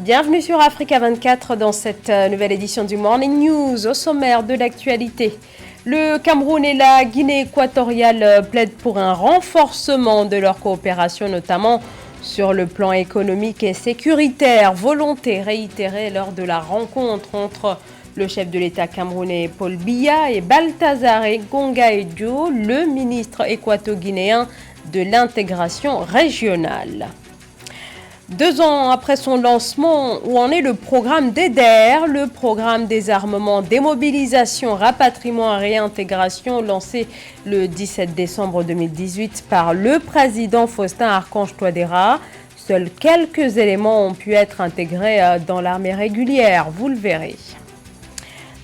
Bienvenue sur Africa 24 dans cette nouvelle édition du Morning News. Au sommaire de l'actualité, le Cameroun et la Guinée équatoriale plaident pour un renforcement de leur coopération, notamment sur le plan économique et sécuritaire. Volonté réitérée lors de la rencontre entre le chef de l'État camerounais Paul Biya et Balthazar Engonga Edjo, le ministre équato-guinéen de l'intégration régionale. 2 ans après son lancement, où en est le programme d'EDER, le programme désarmement, démobilisation, rapatriement et réintégration lancé le 17 décembre 2018 par le président Faustin Archange Touadéra. Seuls quelques éléments ont pu être intégrés dans l'armée régulière, vous le verrez.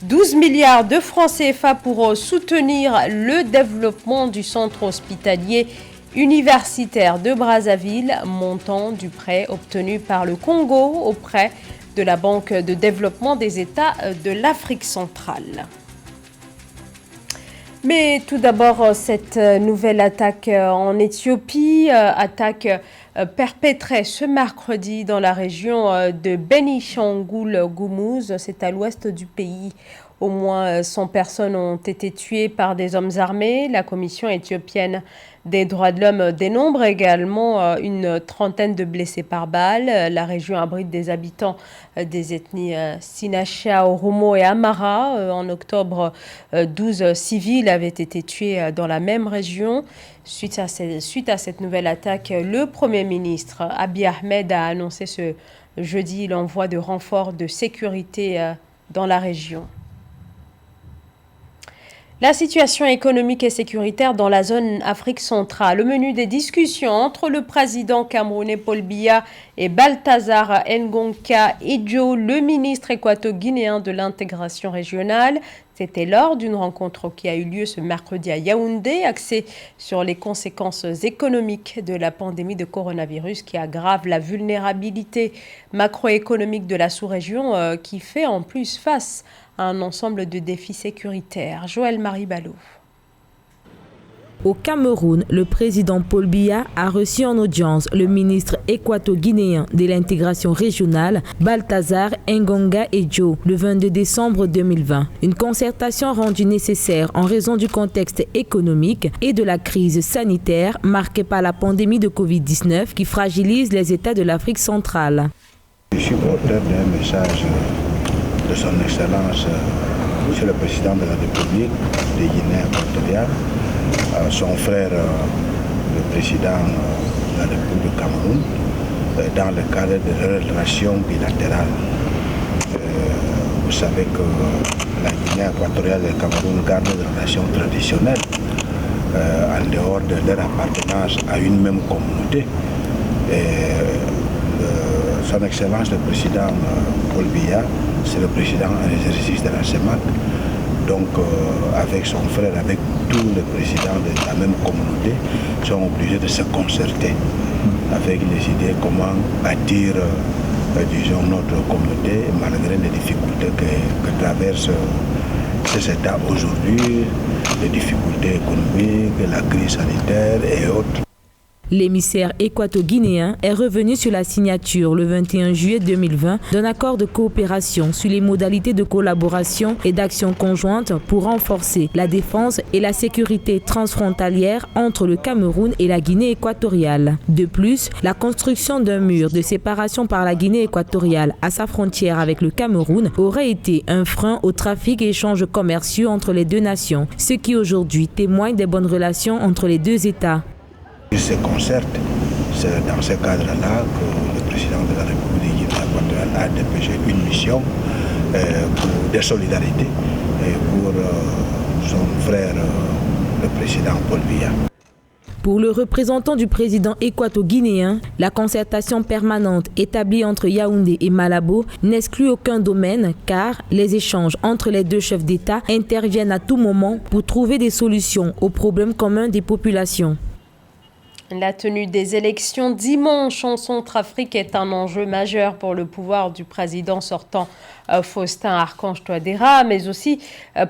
12 milliards de francs CFA pour soutenir le développement du centre hospitalier universitaire de Brazzaville, montant du prêt obtenu par le Congo auprès de la Banque de développement des États de l'Afrique centrale. Mais tout d'abord, cette nouvelle attaque en Éthiopie, attaque perpétrée ce mercredi dans la région de Bénichangul-Goumouz, c'est à l'ouest du pays. Au moins 100 personnes ont été tuées par des hommes armés. La Commission éthiopienne des droits de l'homme dénombre également une trentaine de blessés par balle. La région abrite des habitants des ethnies Sinacha, Oromo et Amara. En octobre, 12 civils avaient été tués dans la même région. Suite à cette nouvelle attaque, le Premier ministre Abiy Ahmed a annoncé ce jeudi l'envoi de renforts de sécurité dans la région. La situation économique et sécuritaire dans la zone Afrique centrale. Au menu des discussions entre le président camerounais Paul Biya et Balthazar Engonga Edjo, le ministre équato-guinéen de l'intégration régionale. C'était lors d'une rencontre qui a eu lieu ce mercredi à Yaoundé, axée sur les conséquences économiques de la pandémie de coronavirus qui aggrave la vulnérabilité macroéconomique de la sous-région qui fait en plus face à un ensemble de défis sécuritaires. Joël Marie Ballot. Au Cameroun, le président Paul Biya a reçu en audience le ministre équato-guinéen de l'intégration régionale, Balthazar Engonga Edjo, le 22 décembre 2020. Une concertation rendue nécessaire en raison du contexte économique et de la crise sanitaire marquée par la pandémie de Covid-19 qui fragilise les États de l'Afrique centrale. Je suis porteur d'un message de son Excellence, Monsieur le Président de la République de Guinée équatoriale, son frère, le Président de la République du Cameroun, dans le cadre de relations bilatérales. Vous savez que la Guinée équatoriale et le Cameroun gardent des relations traditionnelles en dehors de leur appartenance à une même communauté. Son Excellence le Président Paul Biya, c'est le président en exercice de la CEMAC. Donc avec son frère, avec tous les présidents de la même communauté, sont obligés de se concerter avec les idées comment bâtir, disons, notre communauté malgré les difficultés que traversent ces États aujourd'hui, les difficultés économiques, la crise sanitaire et autres. L'émissaire équato-guinéen est revenu sur la signature le 21 juillet 2020 d'un accord de coopération sur les modalités de collaboration et d'action conjointe pour renforcer la défense et la sécurité transfrontalière entre le Cameroun et la Guinée équatoriale. De plus, la construction d'un mur de séparation par la Guinée équatoriale à sa frontière avec le Cameroun aurait été un frein au trafic et échanges commerciaux entre les deux nations, ce qui aujourd'hui témoigne des bonnes relations entre les deux États. Ils se concertent. C'est dans ce cadre-là que le président de la République de Guinée équatoriale a dépêché une mission de solidarité pour son frère, le président Paul Biya. Pour le représentant du président équato-guinéen, la concertation permanente établie entre Yaoundé et Malabo n'exclut aucun domaine car les échanges entre les deux chefs d'État interviennent à tout moment pour trouver des solutions aux problèmes communs des populations. La tenue des élections dimanche en Centrafrique est un enjeu majeur pour le pouvoir du président sortant Faustin Archange Touadéra, mais aussi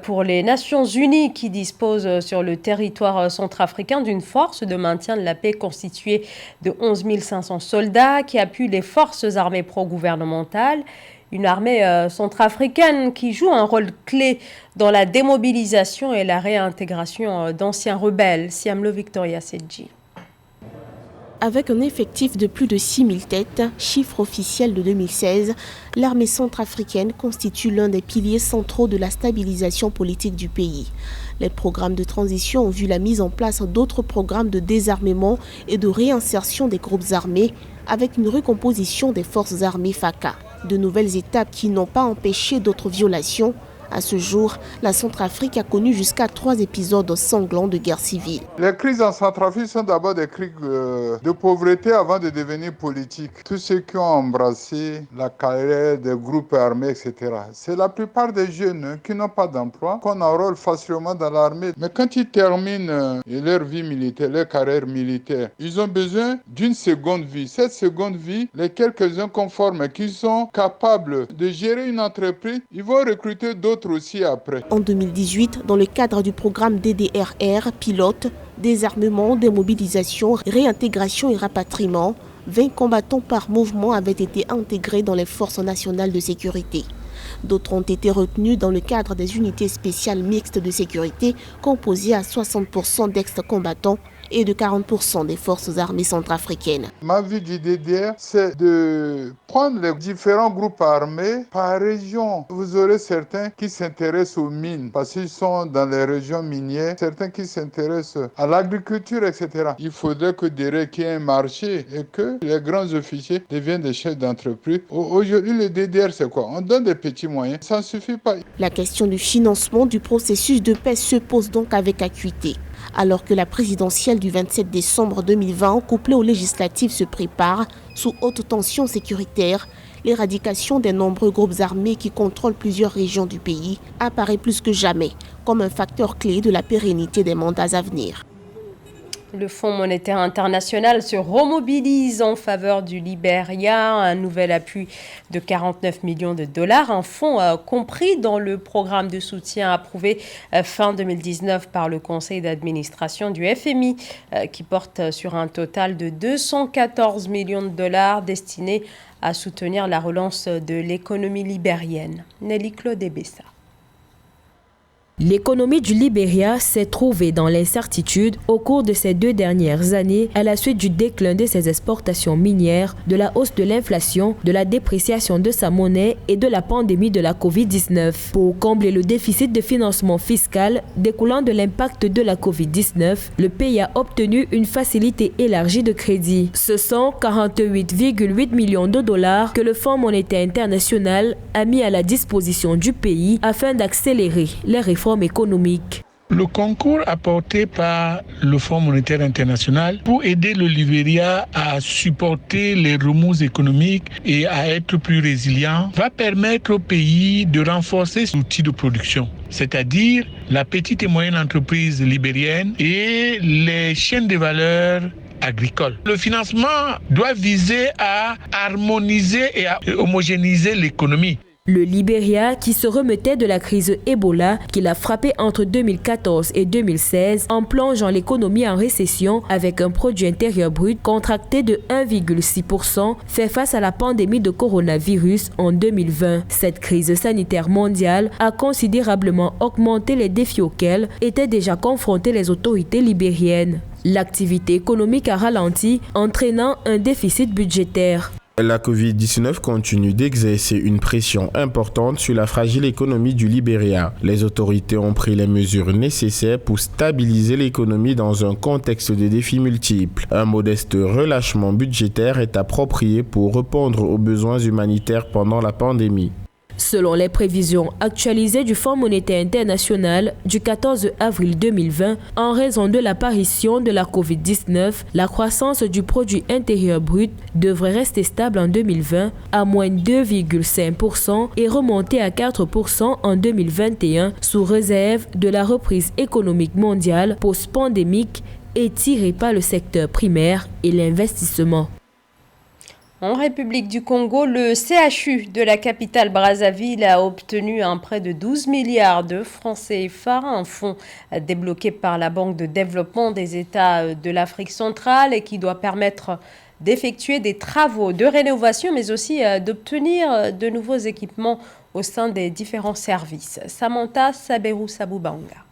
pour les Nations Unies qui disposent sur le territoire centrafricain d'une force de maintien de la paix constituée de 11 500 soldats qui appuient les forces armées pro-gouvernementales. Une armée centrafricaine qui joue un rôle clé dans la démobilisation et la réintégration d'anciens rebelles. Siamlo Victoria Sedji. Avec un effectif de plus de 6 000 têtes, chiffre officiel de 2016, l'armée centrafricaine constitue l'un des piliers centraux de la stabilisation politique du pays. Les programmes de transition ont vu la mise en place d'autres programmes de désarmement et de réinsertion des groupes armés, avec une recomposition des forces armées FACA. De nouvelles étapes qui n'ont pas empêché d'autres violations. À ce jour, la Centrafrique a connu jusqu'à 3 épisodes sanglants de guerre civile. Les crises en Centrafrique sont d'abord des crises de pauvreté avant de devenir politiques. Tous ceux qui ont embrassé la carrière des groupes armés, etc. C'est la plupart des jeunes qui n'ont pas d'emploi, qu'on enrôle facilement dans l'armée. Mais quand ils terminent leur vie militaire, leur carrière militaire, ils ont besoin d'une seconde vie. Cette seconde vie, les quelques-uns conformes qui sont capables de gérer une entreprise, ils vont recruter d'autres aussi après. En 2018, dans le cadre du programme DDRR, pilote, désarmement, démobilisation, réintégration et rapatriement, 20 combattants par mouvement avaient été intégrés dans les forces nationales de sécurité. D'autres ont été retenus dans le cadre des unités spéciales mixtes de sécurité composées à 60% d'ex-combattants et de 40% des forces armées centrafricaines. Ma vie du DDR, c'est de prendre les différents groupes armés par région. Vous aurez certains qui s'intéressent aux mines parce qu'ils sont dans les régions minières, certains qui s'intéressent à l'agriculture, etc. Il faudrait que derrière qu'il y ait un marché et que les grands officiers deviennent des chefs d'entreprise. Aujourd'hui, le DDR, c'est quoi? On donne des petits moyens, ça ne suffit pas. La question du financement du processus de paix se pose donc avec acuité. Alors que la présidentielle du 27 décembre 2020, couplée aux législatives, se prépare sous haute tension sécuritaire, l'éradication des nombreux groupes armés qui contrôlent plusieurs régions du pays apparaît plus que jamais comme un facteur clé de la pérennité des mandats à venir. Le Fonds monétaire international se remobilise en faveur du Libéria, un nouvel appui de 49 millions de dollars, un fonds compris dans le programme de soutien approuvé fin 2019 par le conseil d'administration du FMI, qui porte sur un total de 214 millions de dollars destinés à soutenir la relance de l'économie libérienne. Nelly Claude Bessa. L'économie du Libéria s'est trouvée dans l'incertitude au cours de ces 2 dernières années à la suite du déclin de ses exportations minières, de la hausse de l'inflation, de la dépréciation de sa monnaie et de la pandémie de la Covid-19. Pour combler le déficit de financement fiscal découlant de l'impact de la Covid-19, le pays a obtenu une facilité élargie de crédit. Ce sont 48,8 millions de dollars que le Fonds monétaire international a mis à la disposition du pays afin d'accélérer les réformes économiques. Le concours apporté par le Fonds monétaire international pour aider le Libéria à supporter les remous économiques et à être plus résilient va permettre au pays de renforcer ses outils de production, c'est-à-dire la petite et moyenne entreprise libérienne et les chaînes de valeur agricoles. Le financement doit viser à harmoniser et à homogénéiser l'économie. Le Libéria, qui se remettait de la crise Ebola qui l'a frappé entre 2014 et 2016 en plongeant l'économie en récession avec un produit intérieur brut contracté de 1,6%, fait face à la pandémie de coronavirus en 2020. Cette crise sanitaire mondiale a considérablement augmenté les défis auxquels étaient déjà confrontées les autorités libériennes. L'activité économique a ralenti, entraînant un déficit budgétaire. La Covid-19 continue d'exercer une pression importante sur la fragile économie du Libéria. Les autorités ont pris les mesures nécessaires pour stabiliser l'économie dans un contexte de défis multiples. Un modeste relâchement budgétaire est approprié pour répondre aux besoins humanitaires pendant la pandémie. Selon les prévisions actualisées du Fonds monétaire international du 14 avril 2020, en raison de l'apparition de la Covid-19, la croissance du produit intérieur brut devrait rester stable en 2020 à moins 2,5% et remonter à 4% en 2021 sous réserve de la reprise économique mondiale post-pandémique est tiré par le secteur primaire et l'investissement. En République du Congo, le CHU de la capitale Brazzaville a obtenu un prêt de 12 milliards de francs CFA, un fonds débloqué par la Banque de développement des États de l'Afrique centrale et qui doit permettre d'effectuer des travaux de rénovation, mais aussi d'obtenir de nouveaux équipements au sein des différents services. Samantha Saberou-Saboubanga.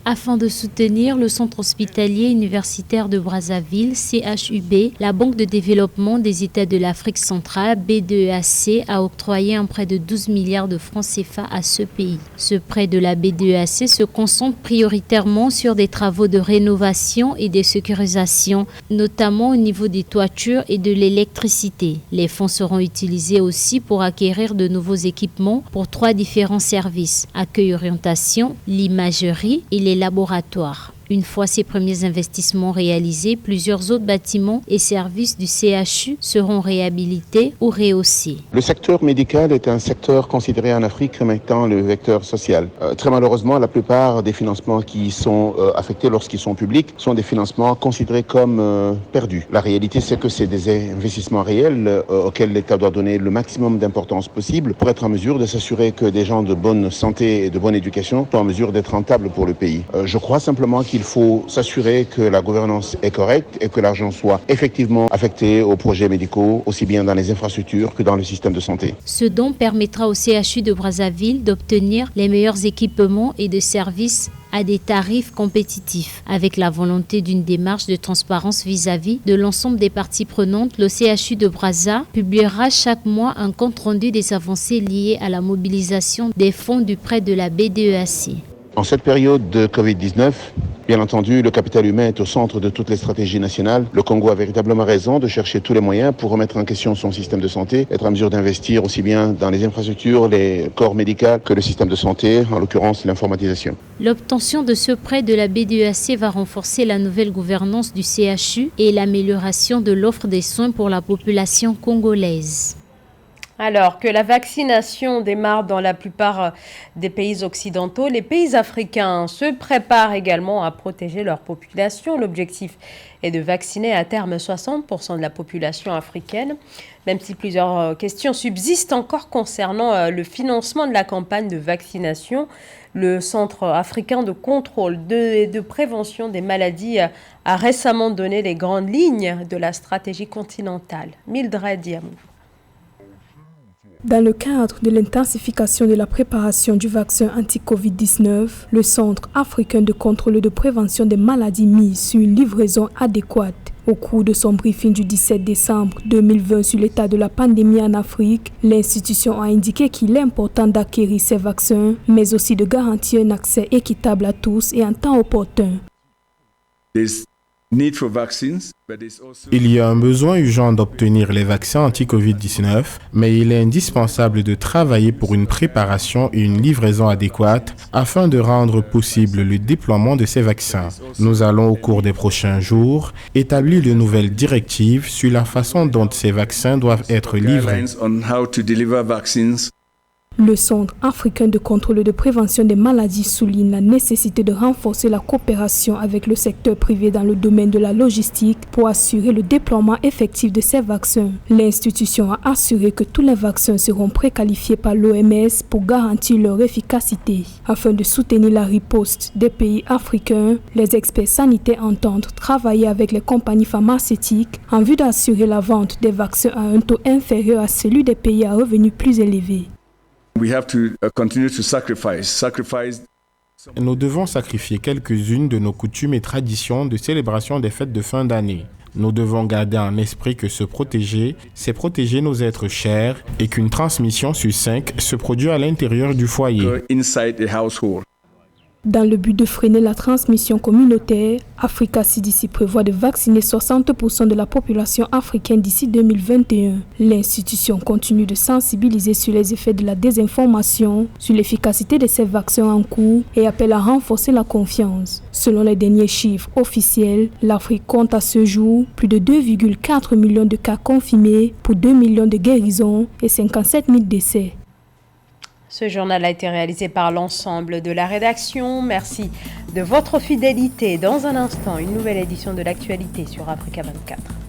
Afin de soutenir le centre hospitalier universitaire de Brazzaville, CHUB, la Banque de développement des États de l'Afrique centrale, B2EAC, a octroyé un prêt de 12 milliards de francs CFA à ce pays. Ce prêt de la B2EAC se concentre prioritairement sur des travaux de rénovation et de sécurisation, notamment au niveau des toitures et de l'électricité. Les fonds seront utilisés aussi pour acquérir de nouveaux équipements pour 3 différents services, accueil-orientation, l'imagerie et les laboratoires. Une fois ces premiers investissements réalisés, plusieurs autres bâtiments et services du CHU seront réhabilités ou rehaussés. Le secteur médical est un secteur considéré en Afrique comme étant le vecteur social. Très malheureusement, la plupart des financements qui sont affectés lorsqu'ils sont publics sont des financements considérés comme perdus. La réalité, c'est que c'est des investissements réels auxquels l'État doit donner le maximum d'importance possible pour être en mesure de s'assurer que des gens de bonne santé et de bonne éducation sont en mesure d'être rentables pour le pays. Je crois simplement qu'il faut s'assurer que la gouvernance est correcte et que l'argent soit effectivement affecté aux projets médicaux, aussi bien dans les infrastructures que dans le système de santé. Ce don permettra au CHU de Brazzaville d'obtenir les meilleurs équipements et de services à des tarifs compétitifs. Avec la volonté d'une démarche de transparence vis-à-vis de l'ensemble des parties prenantes, le CHU de Brazza publiera chaque mois un compte-rendu des avancées liées à la mobilisation des fonds du prêt de la B2EAC. En cette période de Covid-19, bien entendu, le capital humain est au centre de toutes les stratégies nationales. Le Congo a véritablement raison de chercher tous les moyens pour remettre en question son système de santé, être en mesure d'investir aussi bien dans les infrastructures, les corps médicaux que le système de santé, en l'occurrence l'informatisation. L'obtention de ce prêt de la B2EAC va renforcer la nouvelle gouvernance du CHU et l'amélioration de l'offre des soins pour la population congolaise. Alors que la vaccination démarre dans la plupart des pays occidentaux, les pays africains se préparent également à protéger leur population. L'objectif est de vacciner à terme 60% de la population africaine, même si plusieurs questions subsistent encore concernant le financement de la campagne de vaccination. Le Centre africain de contrôle et de prévention des maladies a récemment donné les grandes lignes de la stratégie continentale. Mildred Diamou. Dans le cadre de l'intensification de la préparation du vaccin anti-Covid-19, le Centre africain de contrôle et de prévention des maladies mise sur une livraison adéquate. Au cours de son briefing du 17 décembre 2020 sur l'état de la pandémie en Afrique, l'institution a indiqué qu'il est important d'acquérir ces vaccins, mais aussi de garantir un accès équitable à tous et en temps opportun. Il y a un besoin urgent d'obtenir les vaccins anti-Covid-19, mais il est indispensable de travailler pour une préparation et une livraison adéquate afin de rendre possible le déploiement de ces vaccins. Nous allons au cours des prochains jours établir de nouvelles directives sur la façon dont ces vaccins doivent être livrés. Le Centre africain de contrôle et de prévention des maladies souligne la nécessité de renforcer la coopération avec le secteur privé dans le domaine de la logistique pour assurer le déploiement effectif de ces vaccins. L'institution a assuré que tous les vaccins seront préqualifiés par l'OMS pour garantir leur efficacité. Afin de soutenir la riposte des pays africains, les experts sanitaires entendent travailler avec les compagnies pharmaceutiques en vue d'assurer la vente des vaccins à un taux inférieur à celui des pays à revenus plus élevés. Nous devons sacrifier quelques-unes de nos coutumes et traditions de célébration des fêtes de fin d'année. Nous devons garder en esprit que se protéger, c'est protéger nos êtres chers et qu'une transmission sur 5 se produit à l'intérieur du foyer. Dans le but de freiner la transmission communautaire, Africa CDC prévoit de vacciner 60% de la population africaine d'ici 2021. L'institution continue de sensibiliser sur les effets de la désinformation, sur l'efficacité de ces vaccins en cours et appelle à renforcer la confiance. Selon les derniers chiffres officiels, l'Afrique compte à ce jour plus de 2,4 millions de cas confirmés pour 2 millions de guérisons et 57 000 décès. Ce journal a été réalisé par l'ensemble de la rédaction. Merci de votre fidélité. Dans un instant, une nouvelle édition de l'actualité sur Africa 24.